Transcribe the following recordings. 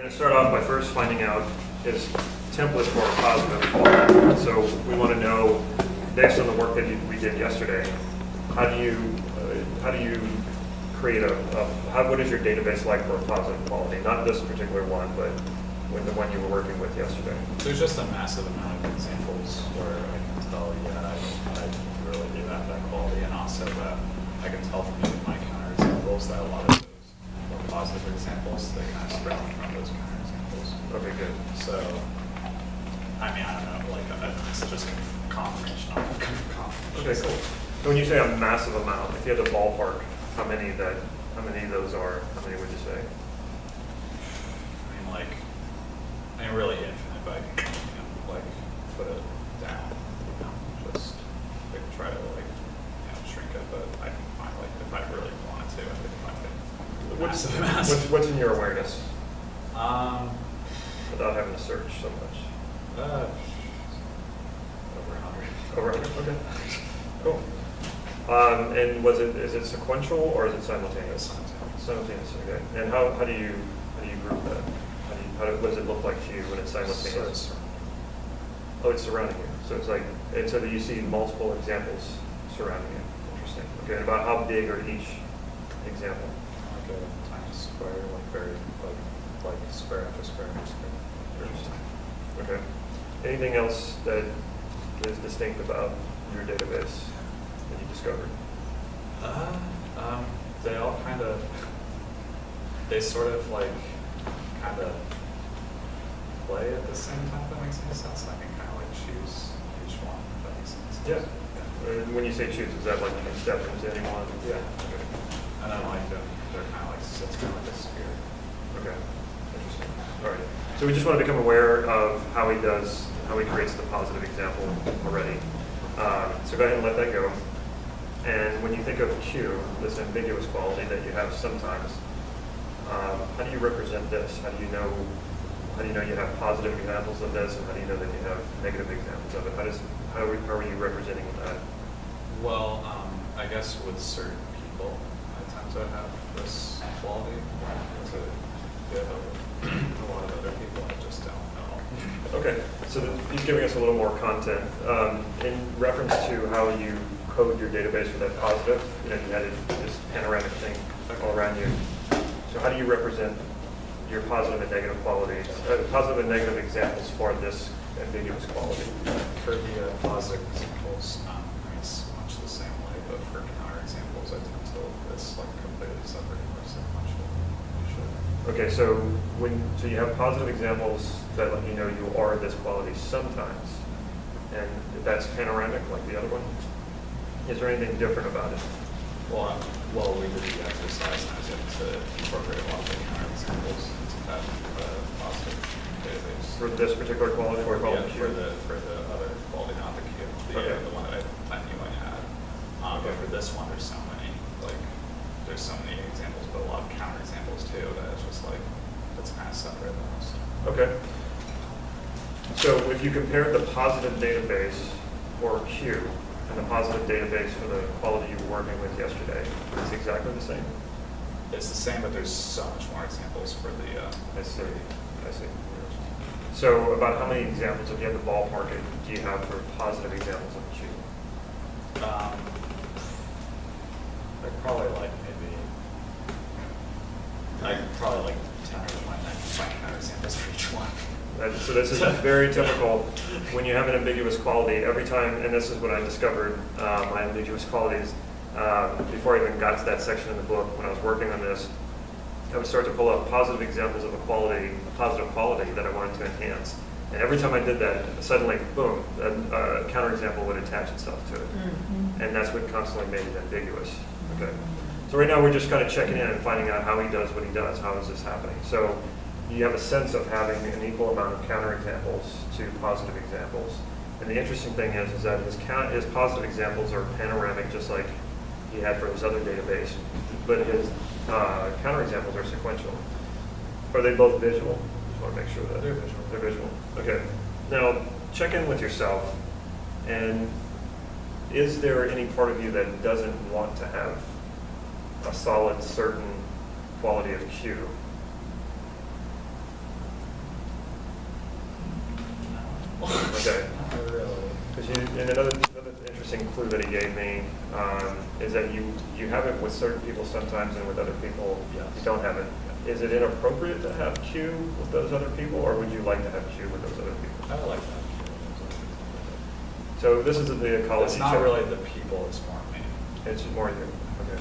going to start off by first finding out his template for a positive quality. So we want to know, based on the work that we did yesterday, how do you create what is your database like for a positive quality? Not this particular one, but the one you were working with yesterday. There's just a massive amount of examples where I can tell, yeah, I really do have that quality, and also that I can tell from using my counterexamples that a lot of those more positive examples, they kind of sprout from those counterexamples. Okay, good. So, I mean, I don't know, like, it's just confirmation on confirmation. Okay, cool. So when you say a massive amount, if you had to ballpark how many of those are, how many would you say? I mean, really infinite, but I can, like, put it down, just try to, shrink it, but I can find, if I really wanted to, I could find it. What's in your awareness? Without having to search so much. Over 100. Over 100, okay. Cool. And is it sequential or is it simultaneous? Simultaneous, okay. And how do you group that? What does it look like to you when it's simultaneous? Oh, it's surrounding you. So it's like, and so that you see multiple examples surrounding you. Interesting. Okay, and about how big are each example? Like a tiny square, like square after square after square. Interesting. Okay. Anything else that is distinct about your database that you discovered? They all they sort of play at the same time, if that makes any sense. I can kind of choose each one, if that makes sense. Yeah. When you say choose, is that like you can step into any one? Yeah. Okay. And then they're kind of it's kind of like a sphere. Okay. Interesting. All right. So we just want to become aware of how he creates the positive example already. So go ahead and let that go. And when you think of Q, this ambiguous quality that you have sometimes, how do you represent this? How do you know you have positive examples of this, and how do you know that you have negative examples of it? How are you representing that? Well, I guess with certain people, I tend to have this quality. A lot of other people, I just don't know. Okay, so he's giving us a little more content. In reference to how you code your database for that positive, you had this panoramic thing all around you. So how do you represent your positive and negative qualities, positive and negative examples for this ambiguous quality? For the positive examples, it's much the same way, but for counterexamples, I tend to look at this completely separate or sequential. Okay, so you have positive examples that let you know you are this quality sometimes, and that's panoramic like the other one. Is there anything different about it? Well, we did the exercise, and I was able to incorporate a lot of the counterexamples into that positive database. For this particular quality, for the other quality, not the Q, the one that I knew I had. But for this one, there's so many examples, but a lot of counterexamples too. That it's just it's kind of separate almost. Okay. So if you compare the positive database for Q and the positive database for the quality you were working with yesterday, it's exactly the same? It's the same, but there's so much more examples for the... I see. So about how many examples, if you had to ballpark it, do you have for positive examples of Q? Probably maybe 10 or 20 counterexamples for each one. So this is very typical when you have an ambiguous quality. Every time, and this is what I discovered, my ambiguous qualities, before I even got to that section in the book, when I was working on this, I would start to pull up positive examples of a positive quality that I wanted to enhance. And every time I did that, suddenly, boom, a counterexample would attach itself to it. Mm-hmm. And that's what constantly made it ambiguous. Okay. So right now we're just kind of checking in and finding out how he does what he does. How is this happening? So you have a sense of having an equal amount of counterexamples to positive examples. And the interesting thing is that his positive examples are panoramic, just like he had for his other database, but his counterexamples are sequential. Are they both visual? Just want to make sure that they're visual. They're visual. Okay. Now check in with yourself, and is there any part of you that doesn't want to have a solid, certain quality of Q? Okay. Not really. Because and another interesting clue that he gave me is that you have it with certain people sometimes, and with other people Yes. you don't have it. Is it inappropriate to have Q with those other people, or would you like to have Q with those other people? I like that. So this is the ecology. It's not really the people, it's more me. It's more you. Okay.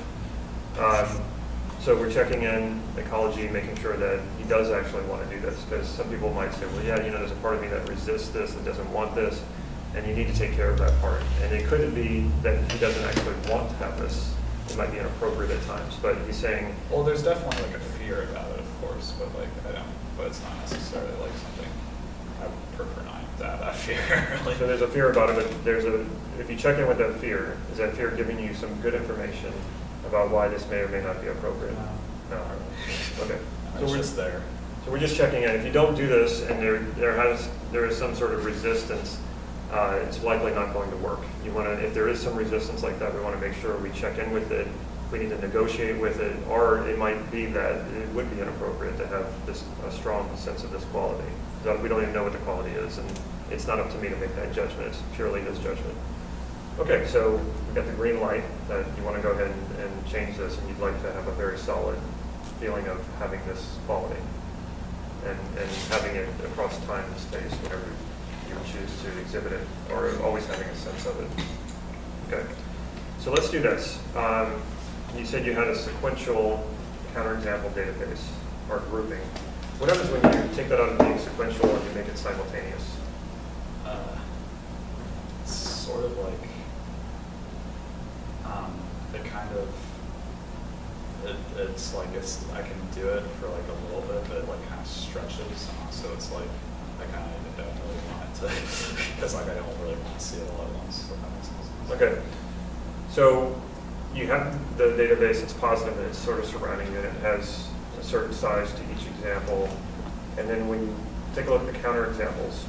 So we're checking in ecology, making sure that he does actually want to do this, because some people might say, well, yeah, there's a part of me that resists this, that doesn't want this, and you need to take care of that part. And it could be that he doesn't actually want to have this. It might be inappropriate at times, but he's saying, Well, there's definitely like a fear about it, of course, but like but it's not necessarily like something I would prefer not to have that fear. Like, so there's a fear about it, but if you check in with that fear, is that fear giving you some good information about why this may or may not be appropriate? No. Okay. it's just there. So we're just checking in. If you don't do this and there is some sort of resistance, it's likely not going to work. If there is some resistance like that, we want to make sure we check in with it. If we need to negotiate with it, or it might be that it would be inappropriate to have a strong sense of this quality. We don't even know what the quality is, and it's not up to me to make that judgment. It's purely his judgment. Okay, so we've got the green light that you want to go ahead and change this, and you'd like to have a very solid feeling of having this quality and having it across time and space, whenever you choose to exhibit it, or always having a sense of it. Okay, so let's do this. You said you had a sequential counterexample database or grouping. What happens when you take that out of being sequential and you make it simultaneous? It's sort of like it's like I can do it for like a little bit, but it like kind of stretches. So it's like I kind of don't really want it to, because like I don't really want to see it all at once. So that makes sense. Okay, so you have the database that's positive and it's sort of surrounding it. It has a certain size to each example, and then when you take a look at the counterexamples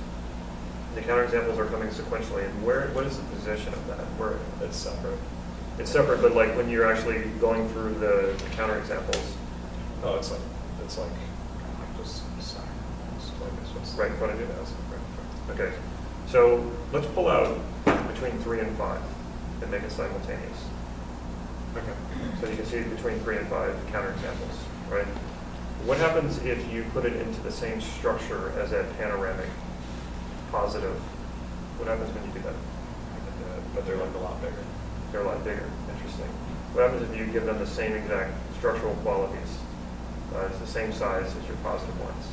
are coming sequentially. And what is the position of that? Where It's separate. it's separate, but like when you're actually going through the counterexamples, Oh, it's like kind of like just saying, it's just right in front of you. That's right in front. Okay, so let's pull out between 3 and 5 and make it simultaneous. Okay. So you can see between 3 and 5 counterexamples, right? What happens if you put it into the same structure as that panoramic positive? What happens when you do that? I can do it, but they're like a lot bigger. They're a lot bigger. Interesting. What happens if you give them the same exact structural qualities? It's the same size as your positive ones.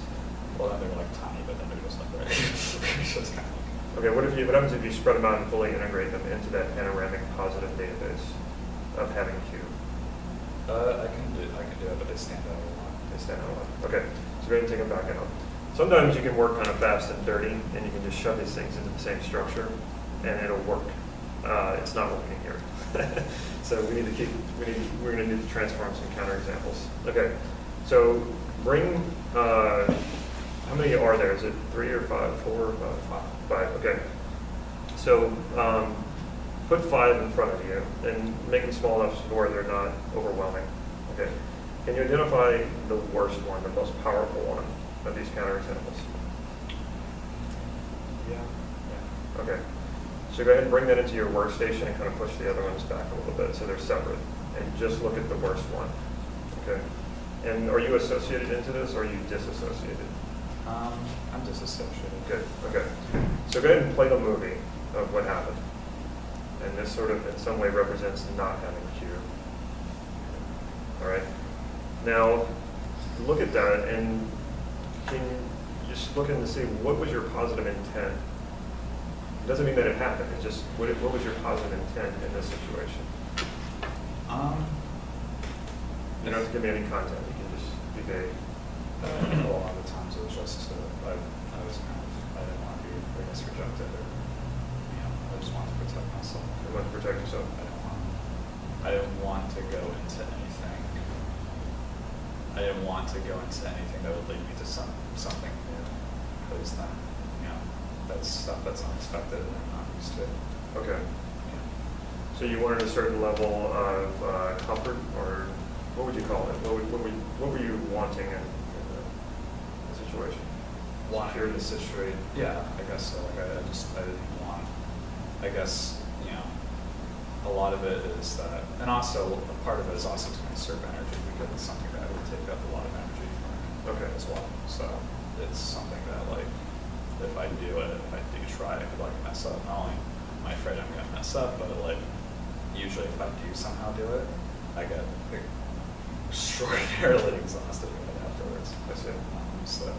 Well, then they're like tiny, but then they're just like right. It's just kind of like. Okay, what happens if you spread them out and fully integrate them into that panoramic positive database of having Q? I can do it, but they stand out a lot. They stand out a lot. Okay, so go ahead and take them back out. Sometimes you can work kind of fast and dirty, and you can just shove these things into the same structure, and it'll work. It's not working here. So we're going to need to transform some counterexamples. Okay, so bring, how many are there? Is it 3 or 5, 4 or 5? 5, okay. So put 5 in front of you and make them small enough where they're not overwhelming. Okay. Can you identify the worst one, the most powerful one of these counterexamples? Yeah. Okay. So go ahead and bring that into your workstation and kind of push the other ones back a little bit so they're separate. And just look at the worst one. Okay. And are you associated into this, or are you disassociated? I'm disassociated. Good. Okay. So go ahead and play the movie of what happened. And this sort of, in some way, represents not having Q. All right. Now, look at that, and can you just look in to see what was your positive intent? It doesn't mean that it happened. It's just what was your positive intent in this situation? You don't have to give me any content. You can just be vague. A lot of the times it was just I didn't want to be, I guess, rejected, or I just wanted to protect myself. You want to protect yourself. I didn't want to go into anything. I didn't want to go into anything that would lead me to something new, because then that's stuff that's unexpected and I'm not used to. Okay. So you wanted a certain level of comfort, or what would you call it? What were you wanting in the situation? wanting to situate. Yeah, I guess so. Like I didn't want. I guess a lot of it is that, and also a part of it is also to conserve energy because it's something that would take up a lot of energy for me as well. So it's something that like if I do try, I could like mess up. Not only am I afraid I'm gonna mess up, but like usually if I do somehow do it, I get extraordinarily exhausted right afterwards. I see. So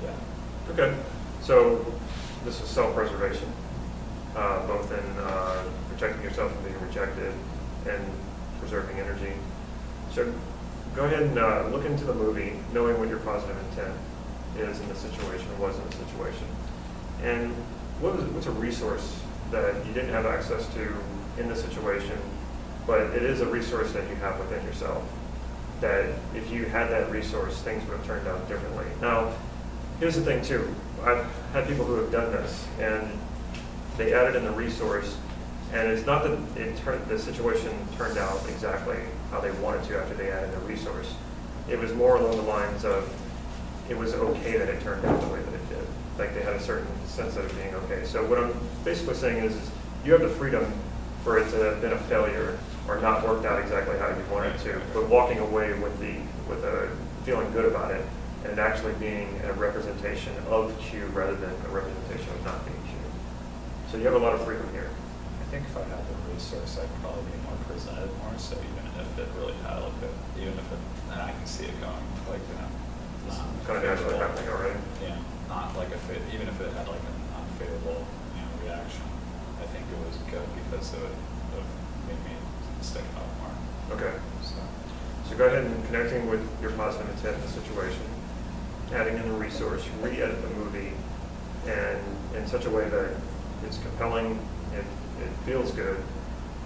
yeah. Okay. So this is self-preservation, both in protecting yourself from being rejected and preserving energy. So go ahead and look into the movie, knowing what your positive intent is in the situation, was in the situation. And what's a resource that you didn't have access to in the situation, but it is a resource that you have within yourself, that if you had that resource, things would have turned out differently. Now, here's the thing too. I've had people who have done this, and they added in the resource, and it's not that the situation turned out exactly how they wanted to after they added the resource. It was more along the lines of, it was okay that it turned out the way that it did. Like they had a certain sense of it being okay. So what I'm basically saying is you have the freedom for it to have been a failure or not worked out exactly how you wanted to, but walking away with a feeling good about it, and it actually being a representation of Q rather than a representation of not being Q. So you have a lot of freedom here. I think if I had the resource, I'd probably be more presented more. So even if it really had and I can see it going, like Kind of naturally happening already. Yeah, not like even if it had like an unfavorable reaction, I think it was good because it would made me stick out more. Okay. So go ahead and connecting with your positive intent in the situation, adding in the resource, re-edit the movie, and in such a way that it's compelling, it feels good,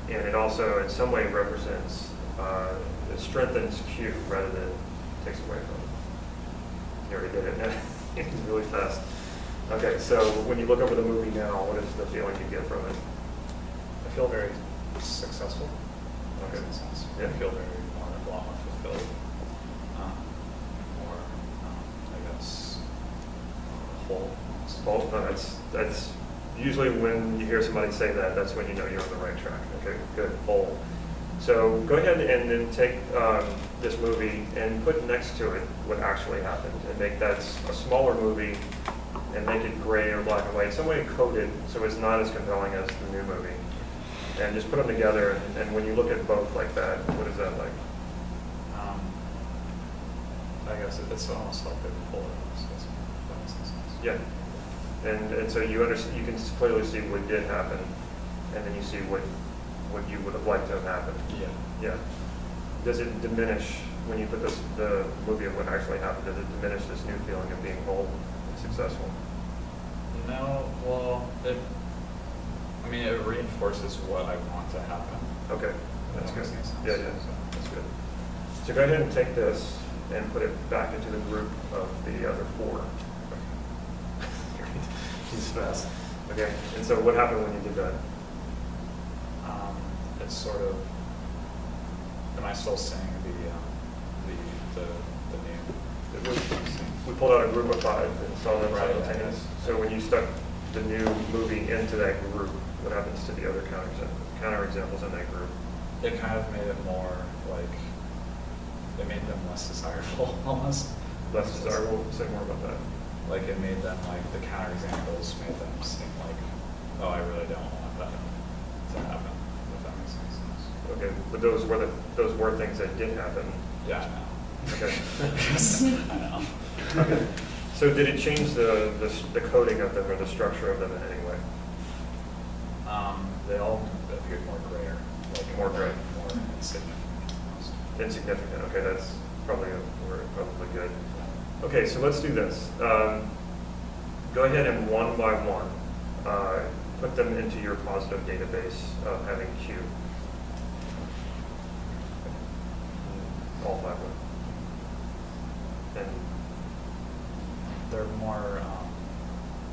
and it also in some way represents, it strengthens Q rather than takes away from it. You already did it. It's really fast. Okay, so when you look over the movie now, what is the feeling you get from it? I feel very successful. Okay. Yeah. I feel a lot more fulfilled. More, I guess, whole. Whole? No, that's usually when you hear somebody say that, that's when you know you're on the right track. Okay, good. Whole. So go ahead and then take this movie and put next to it what actually happened, and make that a smaller movie and make it gray or black and white, some way coded so it's not as compelling as the new movie. And just put them together, and when you look at both like that, what is that like? I guess it's almost like a polar opposites. Yeah. And so you understand, you can clearly see what did happen, and then you see what you would have liked to have happened. Yeah. Yeah. Does it diminish when you put the movie of what actually happened? Does it diminish this new feeling of being whole and successful? No. Well, it reinforces what I want to happen. Okay, that's good. Makes sense. Yeah, that's good. So go ahead and take this and put it back into the group of the other four. He's fast. Okay, and so what happened when you did that? It's sort of. Am I still saying the name? We pulled out a group of 5 and saw them simultaneous. Yeah. So when you stuck the new movie into that group, what happens to the other counterexamples in that group? It kind of made it more like, it made them less desirable almost. Less desirable? Say more about that. Like it made them like, the counterexamples made them seem like, oh, I really don't want that to happen, if that makes any sense. Okay, but those were things that did happen. Yeah, I know. Okay. I know. Okay. So did it change the coding of them or the structure of them in any way? They all appeared more grayer. Like More gray. More insignificant. Almost. Insignificant. Okay, that's probably probably good. Okay, so let's do this. Go ahead and one by one put them into your positive database of having Q. All 5 of them. And they're more,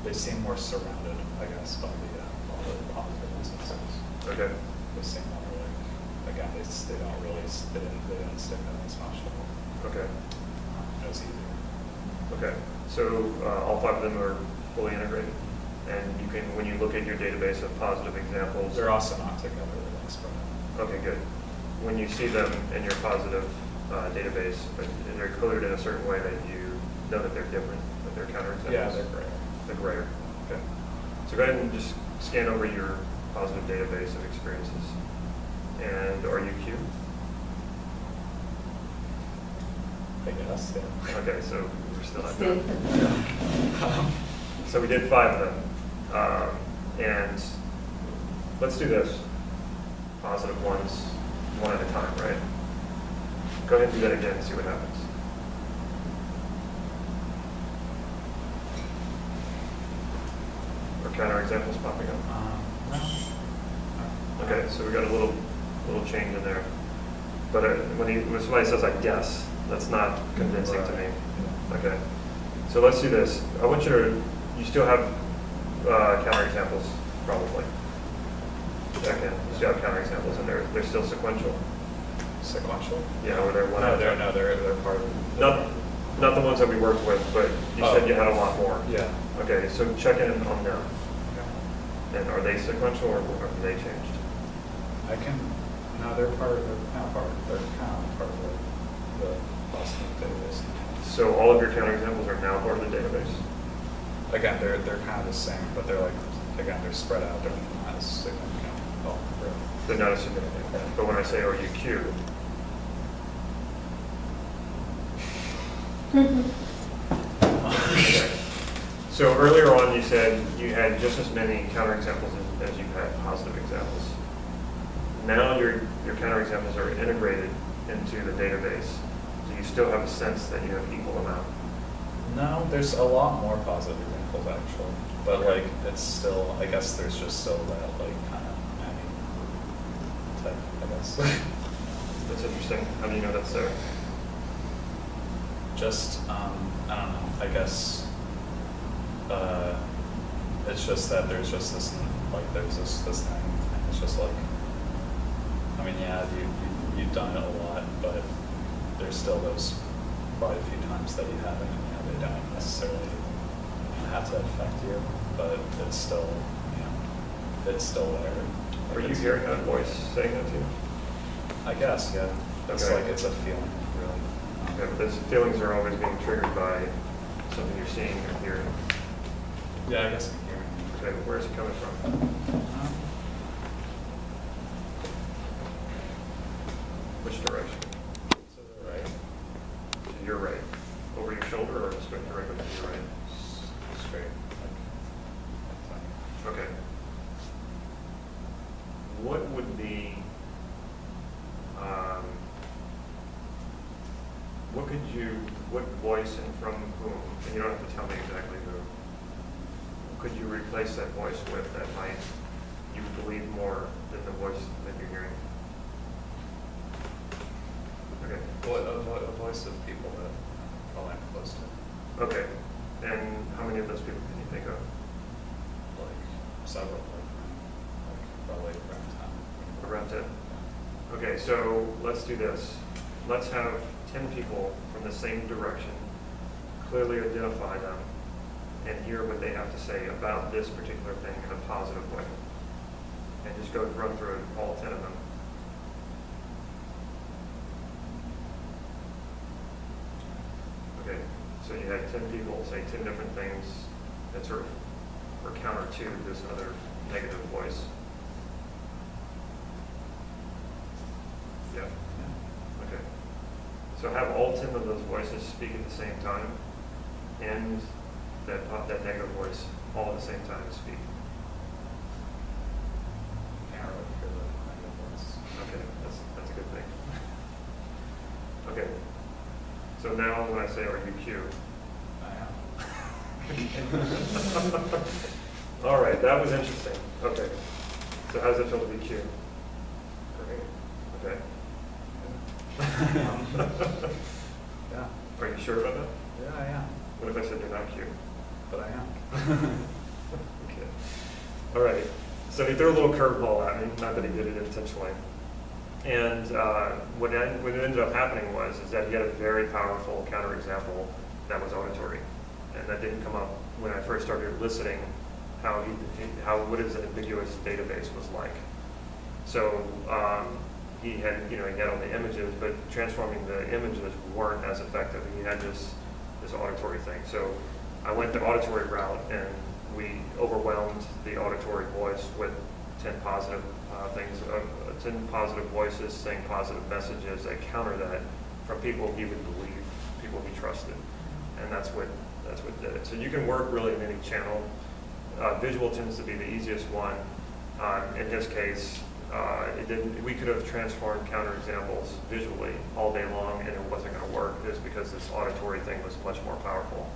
they seem more surrounded, I guess, by all the positive instances. okay. They seem more like, again, they didn't stick out as much. Okay. It was easier. Okay, so all 5 of them are fully integrated, and you can, when you look at your database of positive examples, They're also not together, they're like spread out. okay, good. When you see them in your positive database, but they're coded in a certain way that you know that they're different, that they're counterexamples. Yeah, they're grayer. They're grayer. Okay. So go ahead and just scan over your positive database of experiences. And are you Q? I guess, yeah. Okay, so we're still not Stay. done. So we did 5 of them. And let's do this. Positive ones, one at a time, right? Go ahead and do that again and see what happens. Or counterexamples popping up. No. Okay, so we got a little change in there. But when somebody says, I guess, that's not convincing to me. Okay, so let's do this. I want you still have counterexamples, probably. Check in. You still have counterexamples, and they're still sequential. Sequential? Yeah, or they're one. No, they're part of it. Not the ones that we worked with, but you said you had a lot more. Yeah. Okay, so check in on them. Okay. And are they sequential or have they changed? No, they're kind of part of the positive database. So all of your counterexamples are now part of the database? Again, they're kind of the same, but they're like, again, they're spread out, they're not as significant. Oh, really? They're not as significant. But when I say are you Q, okay. So earlier on you said you had just as many counterexamples as you had positive examples. Now your counterexamples are integrated into the database. So you still have a sense that you have equal amount. No, there's a lot more positive examples actually, but Okay. like it's still, I guess there's just still that like kind of type, I guess. That's interesting. How do you know that's there? Just I don't know. I guess it's just that there's just this like there's this thing. It's just like, I mean, yeah, you've done it a lot, but there's still those quite a few times that you haven't, and they don't necessarily have to affect you, but it's still, it's still there. Are Like you hearing that voice saying that to you? I guess, yeah. It's Okay. like it's a feeling, really. Okay, but those feelings are always being triggered by something you're seeing or hearing. Yeah, I guess I'm hearing. Okay, where is it coming from? Which direction? To the right. To your right. Over your shoulder or just going directly to your right? Straight. Like, Okay. What would be, what voice and from whom, and you don't have to tell me exactly who, could you replace that voice with that might you believe more than the voice that you're hearing? Okay. a voice of people that probably I'm close to. Okay. And how many of those people can you think of? Like several, like probably around 10. Around 10? Okay, so let's do this. Let's have 10 people from the same direction, clearly identify them, and hear what they have to say about this particular thing in a positive way. And just go run through all 10 of them. Okay, so you had 10 people say 10 different things that sort of were counter to this other negative voice. Yeah. Okay. So have all 10 of those voices speak at the same time, and that negative voice all at the same time speak. Can't really hear the negative voice. Okay, that's a good thing. Okay. So now when I say, are you Q? I am. All right, that was interesting. Okay. So how does it feel to be Q? Great. Okay. Yeah. Are you sure about that? Yeah, I am. What if I said you're not Q? But I am. Okay. All right. So he threw a little curveball at me, not that he did it intentionally. And what ended up happening was that he had a very powerful counterexample that was auditory. that didn't come up when I first started eliciting what his ambiguous database was like. So he had all the images, but transforming the images weren't as effective. He had this auditory thing. So I went the auditory route, and we overwhelmed the auditory voice with 10 positive things, 10 positive voices saying positive messages that counter that from people he would believe, people he trusted, and that's what did it. So you can work really in any channel. Visual tends to be the easiest one. In his case, we could have transformed counterexamples visually all day long, and it wasn't going to work, just because this auditory thing was much more powerful.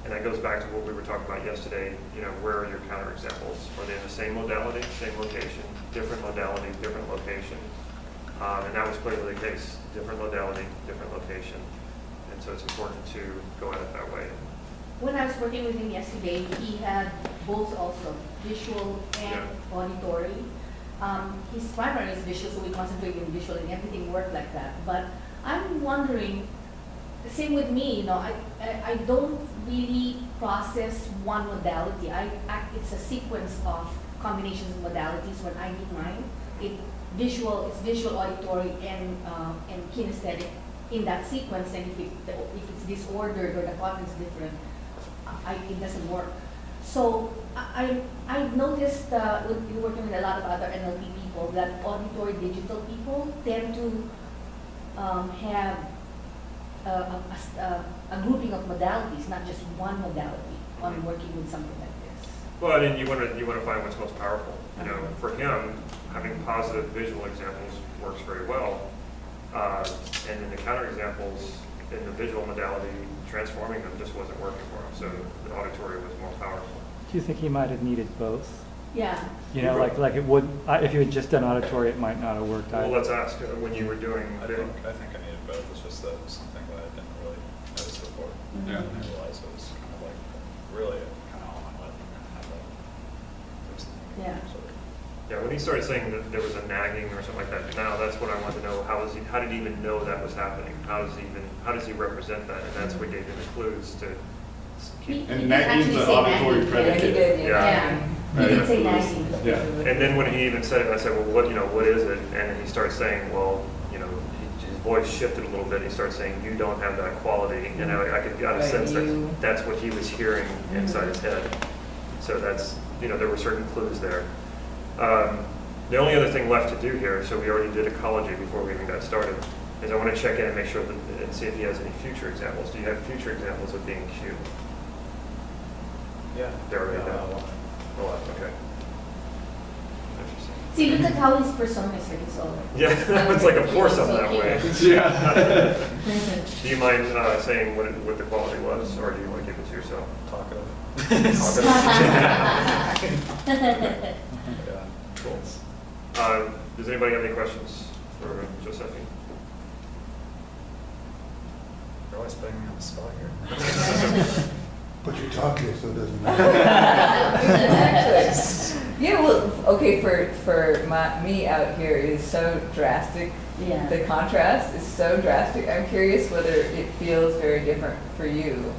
And that goes back to what we were talking about yesterday. Where are your counterexamples? Are they in the same modality, same location, different modality, different location? And that was clearly the case. Different modality, different location. And so it's important to go at it that way. When I was working with him yesterday, he had both also, visual and auditory. His primary is visual, so we concentrate on visual, and everything worked like that. But I'm wondering, same with me, I don't really process one modality. It's a sequence of combinations of modalities when I do mine. It's visual, auditory, and kinesthetic in that sequence. And if it's disordered or the content's different, it doesn't work. So I've noticed working with a lot of other NLP people that auditory digital people tend to have a grouping of modalities, not just one modality on working with something like this. Well, and you want to find what's most powerful. For him, having positive visual examples works very well, and then the counterexamples in the visual modality, transforming them just wasn't working for him. So the auditory was more powerful. Do you think he might have needed both? Yeah. Like it would. If you had just done auditory, it might not have worked either. Well, let's ask when you were doing. I think I needed both. It's just that it was something that I didn't really notice before. Mm-hmm. Yeah. And I realized it was kind of like really kind of all on my left. I'm gonna have that. Yeah. Yeah, when he started saying that there was a nagging or something like that, now that's what I want to know. How did he even know that was happening? How does he represent that? And that's what gave him the clues to keep. And nagging's the auditory predicate. Yeah. He did say nagging. Yeah. And then when he even said it, I said, well, what is it? And he started saying, well, his voice shifted a little bit. He started saying, you don't have that quality. And I got a sense that that's what he was hearing inside his head. So that's, there were certain clues there. The only other thing left to do here, so we already did ecology before we even got started, is I want to check in and make sure and see if he has any future examples. Do you have future examples of being cute? Yeah. There already now. Okay. Interesting. See, look at how his persona is like so. Yeah, it's like a force up that way. Yeah. Do you mind saying what the quality was, or do you want to keep it to yourself? Talkative. Yeah, cool. Does anybody have any questions for Josephine? You're always putting me on the spot here. But you're talking, so it doesn't matter. Exactly. Yeah, well, okay, for me out here is so drastic. Yeah. The contrast is so drastic. I'm curious whether it feels very different for you.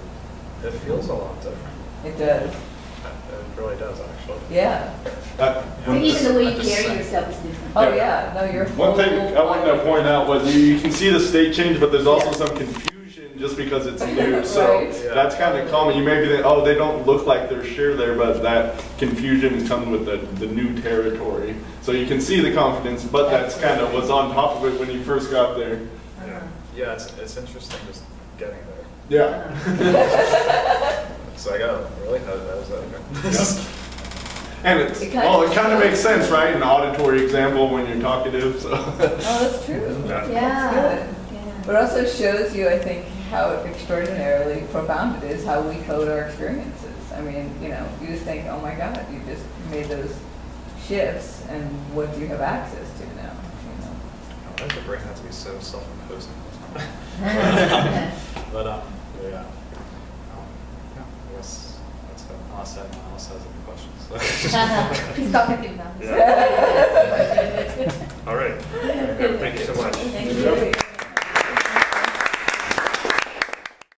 It feels a lot different. It does. It really does, actually. Yeah. And even the way you carry yourself is different. Oh yeah, no, you're One thing I wanted to point out was you can see the state change, but there's also some confusion just because it's new. So Right. that's kind of common. You may be thinking, oh, they don't look like they're sure there, but that confusion comes with the new territory. So you can see the confidence, but that's kind of what's on top of it when you first got there. Yeah, it's interesting just getting there. Yeah. So I go, really? How does that go? And It kind of makes sense, right? An auditory example when you're talkative. So. Oh, that's true. Yeah. Yeah. Good. But it also shows you, I think, how extraordinarily profound it is how we code our experiences. I mean, you just think, oh my God, you just made those shifts, and what do you have access to now? Why does the brain have to be so self-imposing? But yeah. I guess that's it. Unless anyone else has any questions. He's talkative now. Yeah. All right. Thank you so much. Thank you.